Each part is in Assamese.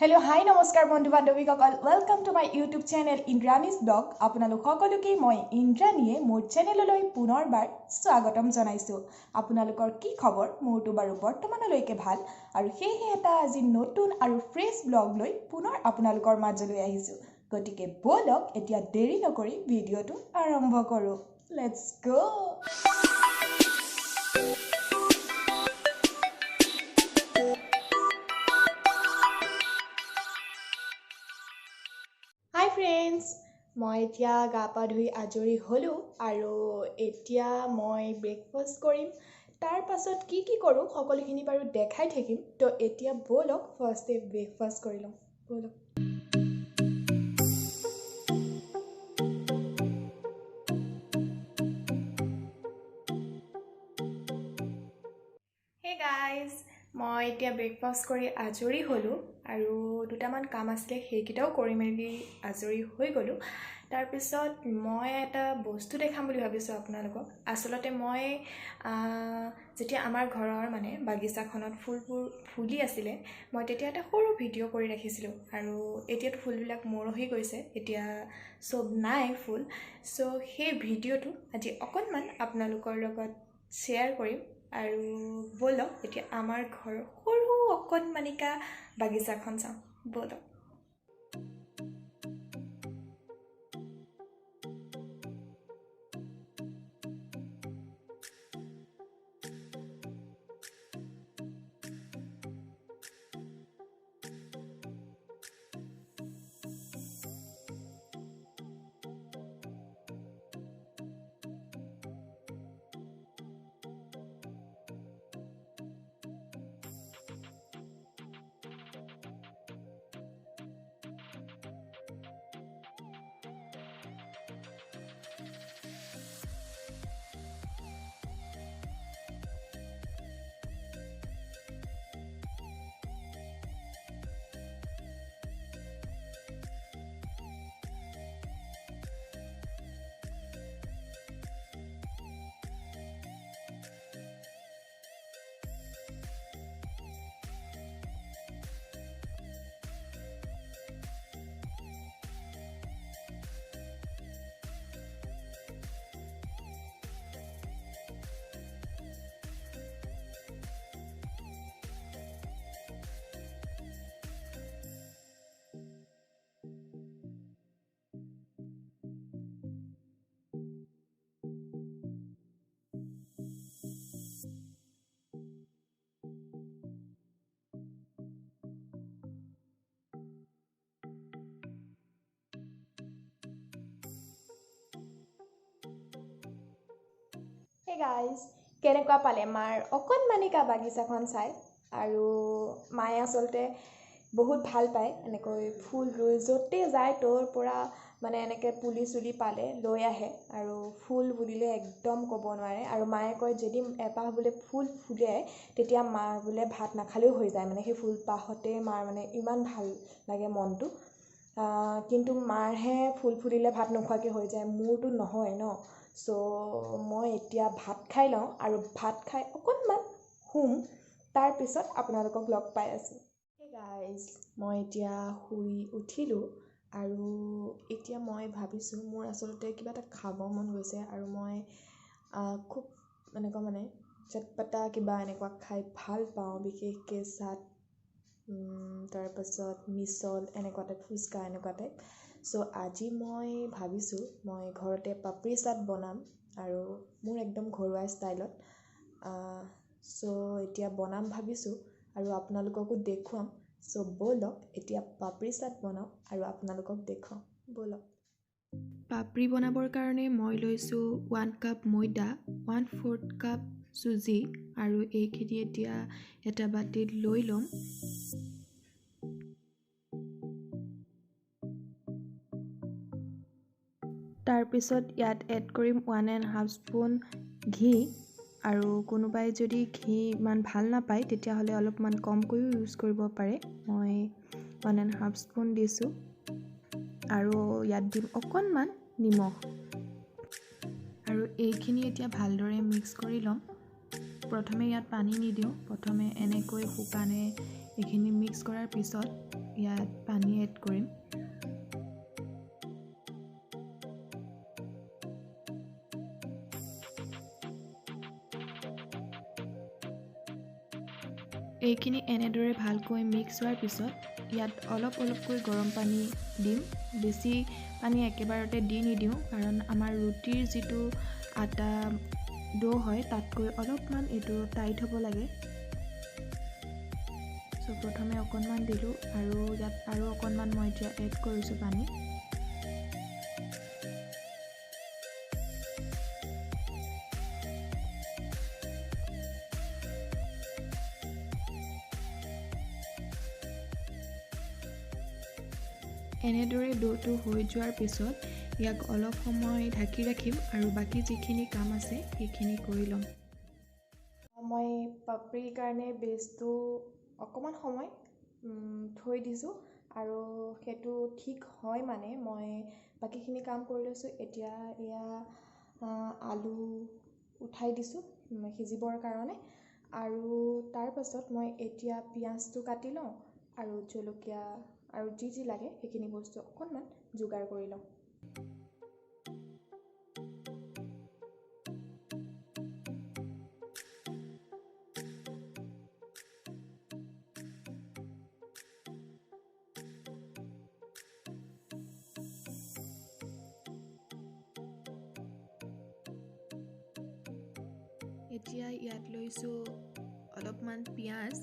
Hello, hi, namaskar, বন্ধু বান্ধৱীসকল welcome to my YouTube channel Indrani's blog. আপোনালোক সকলোকে মই ইন্দ্ৰাণীয়ে মোৰ চেনেললৈ পুনৰবাৰ স্বাগতম জনাইছোঁ। আপোনালোকৰ কি খবৰ? মোৰটো বাৰু বৰ্তমানলৈকে ভাল আৰু সেয়েহে এটা আজি নতুন আৰু ফ্ৰেছ ব্লগ লৈ পুনৰ আপোনালোকৰ মাজলৈ আহিছোঁ। গতিকে বলক এতিয়া দেৰি নকৰি ভিডিঅ'টো আৰম্ভ কৰোঁ। Let's go. হাই ফ্ৰেণ্ডছ, মই এতিয়া গা পা ধুই আজৰি হ'লোঁ আৰু এতিয়া মই ব্ৰেকফাষ্ট কৰিম। তাৰ পাছত কি কৰোঁ সকলোখিনি বাৰু দেখাই থাকিম। তো এতিয়া ব'লক ফাৰ্ষ্টে ব্ৰেকফাষ্ট কৰি লওঁ। ব'লক। হে গাইজ, মই এতিয়া ব্ৰেকফাষ্ট কৰি আজৰি হ'লোঁ আৰু দুটামান কাম আছিলে সেইকেইটাও কৰি মেলি আজৰি হৈ গ'লোঁ। তাৰপিছত মই এটা বস্তু দেখাম বুলি ভাবিছোঁ আপোনালোকক। আচলতে মই যেতিয়া আমাৰ ঘৰৰ মানে বাগিচাখনত ফুলবোৰ ফুলি আছিলে, মই তেতিয়া এটা সৰু ভিডিঅ' কৰি ৰাখিছিলোঁ আৰু এতিয়াতো ফুলবিলাক মৰহি গৈছে, এতিয়া চব নাই ফুল। চ' সেই ভিডিঅ'টো আজি অকণমান আপোনালোকৰ লগত শ্বেয়াৰ কৰিম আৰু ব'লক এতিয়া আমাৰ ঘৰৰ সৰু অকণমানিকা বাগিচাখন চাওঁ। ব'লক। হে গাইজ, কেনেকুৱা পালে মাৰ অকণমানিকা বাগিচাখন চাই? আৰু মায়ে আচলতে বহুত ভাল পায় এনেকৈ ফুল ৰুই, য'তে যায় তোৰ পৰা মানে এনেকৈ পুলি চুলি পালে লৈ আহে আৰু ফুল বুলিলে একদম ক'ব নোৱাৰে। আৰু মায়ে কয় যদি এপাহ বোলে ফুল ফুলে তেতিয়া মাৰ বোলে ভাত নাখালেও হৈ যায়, মানে সেই ফুলপাহতে মাৰ মানে ইমান ভাল লাগে মনটো। কিন্তু মাৰহে ফুল ফুলিলে ভাত নোখোৱাকৈ হৈ যায়, মোৰতো নহয় ন। চ' মই এতিয়া ভাত খাই লওঁ আৰু ভাত খাই অকণমান শুম, তাৰপিছত আপোনালোকক লগ পাই আছোঁ। হে গাইজ, মই এতিয়া শুই উঠিলোঁ আৰু এতিয়া মই ভাবিছোঁ মোৰ আচলতে কিবা এটা খাব মন গৈছে আৰু মই খুব এনেকুৱা মানে চটপটা কিবা এনেকুৱা খাই ভাল পাওঁ, বিশেষকৈ চাট, তাৰপাছত মিছল এনেকুৱা টাইপ, ফুচকা এনেকুৱা টাইপ। চ' আজি মই ভাবিছোঁ মই ঘৰতে পাপৰি চাট বনাম আৰু মোৰ একদম ঘৰুৱা ষ্টাইলত। চ' এতিয়া বনাম ভাবিছোঁ আৰু আপোনালোককো দেখুৱাম। চ' ব'লক এতিয়া পাপৰি চাট বনাওঁ আৰু আপোনালোকক দেখুৱাওঁ। ব'লক। পাপৰি বনাবৰ কাৰণে মই লৈছোঁ 1 কাপ ময়দা, 1/4 কাপ চুজি আৰু এইখিনি এতিয়া এটা বাতিত লৈ ল'ম। তাৰপিছত ইয়াত এড কৰিম 1.5 স্পুন ঘি, আৰু কোনোবাই যদি ঘি ইমান ভাল নাপায় তেতিয়াহ'লে অলপমান কমকৈও ইউজ কৰিব পাৰে। মই 1.5 স্পুন দিছোঁ আৰু ইয়াত দিম অকণমান নিমখ আৰু এইখিনি এতিয়া ভালদৰে মিক্স কৰি ল'ম। প্ৰথমে ইয়াত পানী নিদিওঁ, প্ৰথমে এনেকৈ শুকানে এইখিনি মিক্স কৰাৰ পিছত ইয়াত পানী এড কৰিম। এইখিনি এনেদৰে ভালকৈ মিক্স হোৱাৰ পিছত ইয়াত অলপ অলপকৈ গৰম পানী দিম। বেছি পানী একেবাৰতে দি নিদিওঁ, কাৰণ আমাৰ ৰুটিৰ যিটো আটা ডো হয় তাতকৈ অলপমান এইটো টাইট হ'ব লাগে। চ' প্ৰথমে অকণমান দিলোঁ আৰু ইয়াত আৰু অকণমান মই এতিয়া এড কৰিছোঁ পানী। এনেদৰে ডোটো হৈ যোৱাৰ পিছত ইয়াক অলপ সময় ঢাকি ৰাখিম আৰু বাকী যিখিনি কাম আছে সেইখিনি কৰি ল'ম। মই পাপৰিৰ কাৰণে বেচটো অকণমান সময় থৈ দিছোঁ আৰু সেইটো ঠিক হয় মানে মই বাকীখিনি কাম কৰি লৈছোঁ। এতিয়া এয়া আলু উঠাই দিছোঁ সিজিবৰ কাৰণে, আৰু তাৰ পাছত মই এতিয়া পিঁয়াজটো কাটি লওঁ আৰু জলকীয়া আৰু যি লাগে সেইখিনি বস্তু অকণমান যোগাৰ কৰি লওঁ। এতিয়া ইয়াত লৈছোঁ অলপমান পিঁয়াজ,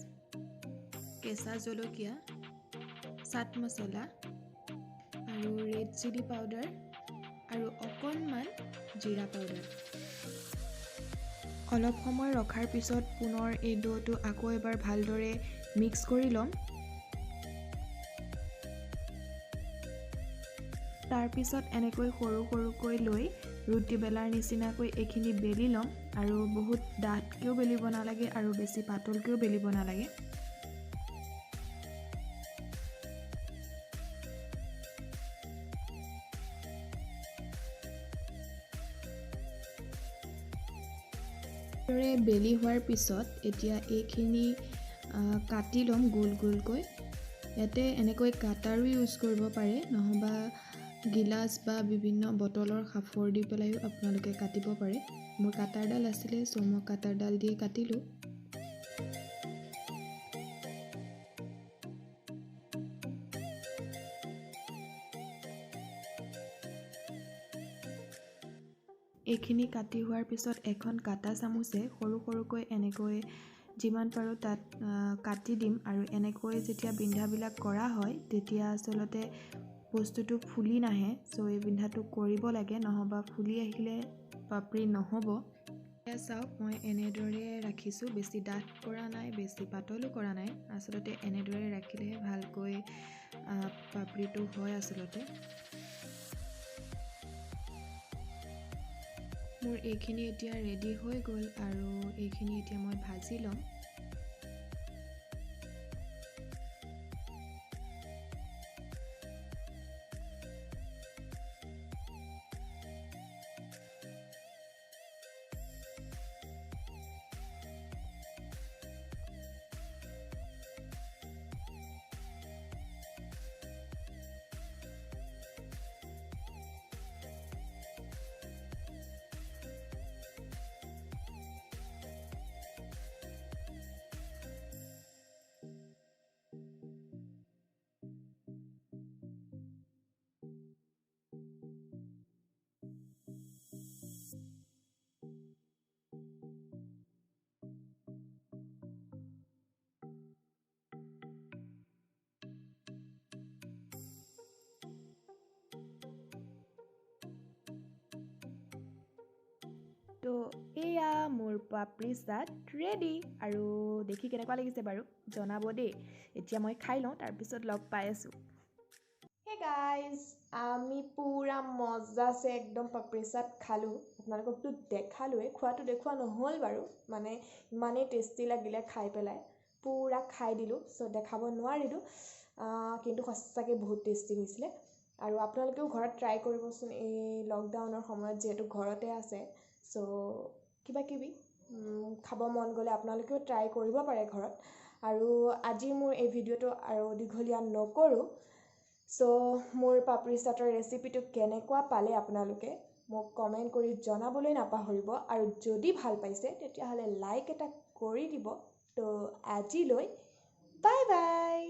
কেঁচা জলকীয়া, চাট মছলা আৰু ৰেড চিলি পাউডাৰ আৰু অকণমান জিৰা পাউডাৰ। অলপ সময় ৰখাৰ পিছত পুনৰ এই ডোটো আকৌ এবাৰ ভালদৰে মিক্স কৰি ল'ম। তাৰপিছত এনেকৈ সৰু সৰুকৈ লৈ ৰুটি বেলাৰ নিচিনাকৈ এইখিনি বেলি ল'ম, আৰু বহুত ডাঠকৈও বেলিব নালাগে আৰু বেছি পাতলকৈও বেলিব নালাগে। বেলি হোৱাৰ পিছত এতিয়া এইখিনি কাটি ল'ম গোল গোলকৈ। ইয়াতে এনেকৈ কাটাৰো ইউজ কৰিব পাৰে, নহ'বা গিলাচ বা বিভিন্ন বটলৰ সাঁফৰ দি পেলাইও আপোনালোকে কাটিব পাৰে। মোৰ কাটাৰডাল আছিলে, চ' মই কাটাৰডাল দিয়ে কাটিলোঁ। এইখিনি কাটি হোৱাৰ পিছত এখন কাটা চামুচে সৰু সৰুকৈ এনেকৈ যিমান পাৰোঁ তাত কাটি দিম, আৰু এনেকৈ যেতিয়া বিন্ধাবিলাক কৰা হয় তেতিয়া আচলতে বস্তুটো ফুলি নাহে। চ' এই বিন্ধাটো কৰিব লাগে, নহ'বা ফুলি আহিলে পাপৰি নহ'ব। এতিয়া চাওক, মই এনেদৰে ৰাখিছোঁ, বেছি ডাঠ কৰা নাই, বেছি পাতলো কৰা নাই। আচলতে এনেদৰে ৰাখিলেহে ভালকৈ পাপৰিটো হয় আচলতে। মোৰ এইখিনি এতিয়া ৰেডি হৈ গ'ল, আৰু এইখিনি এতিয়া মই ভাজি ল'ম। তো এয়া মোৰ পাপৰি চাট ৰেডি। আৰু দেখি কেনেকুৱা লাগিছে বাৰু জনাব দেই। এতিয়া মই খাই লওঁ, তাৰপিছত লগ পাই আছোঁ। হে গাইজ, আমি পুৰা মজাছে একদম পাপৰি চাট খালোঁ। আপোনালোককতো দেখালোৱে, খোৱাটো দেখুওৱা নহ'ল বাৰু, মানে ইমানেই টেষ্টি লাগিলে খাই পেলাই, পুৰা খাই দিলোঁ। চ' দেখাব নোৱাৰিলোঁ, কিন্তু সঁচাকৈ বহুত টেষ্টি হৈছিলে। আৰু আপোনালোকেও ঘৰত ট্ৰাই কৰিবচোন, এই লকডাউনৰ সময়ত যিহেতু ঘৰতে আছে। চ' কিবা কিবি খাব মন গ'লে আপোনালোকেও ট্ৰাই কৰিব পাৰে ঘৰত। আৰু আজি মোৰ এই ভিডিঅ'টো আৰু দীঘলীয়া নকৰোঁ। চ' মোৰ পাপৰি চাটৰ ৰেচিপিটো কেনেকুৱা পালে আপোনালোকে মোক কমেণ্ট কৰি জনাবলৈ নাপাহৰিব, আৰু যদি ভাল পাইছে তেতিয়াহ'লে লাইক এটা কৰি দিব। তো আজিলৈ বাই বাই।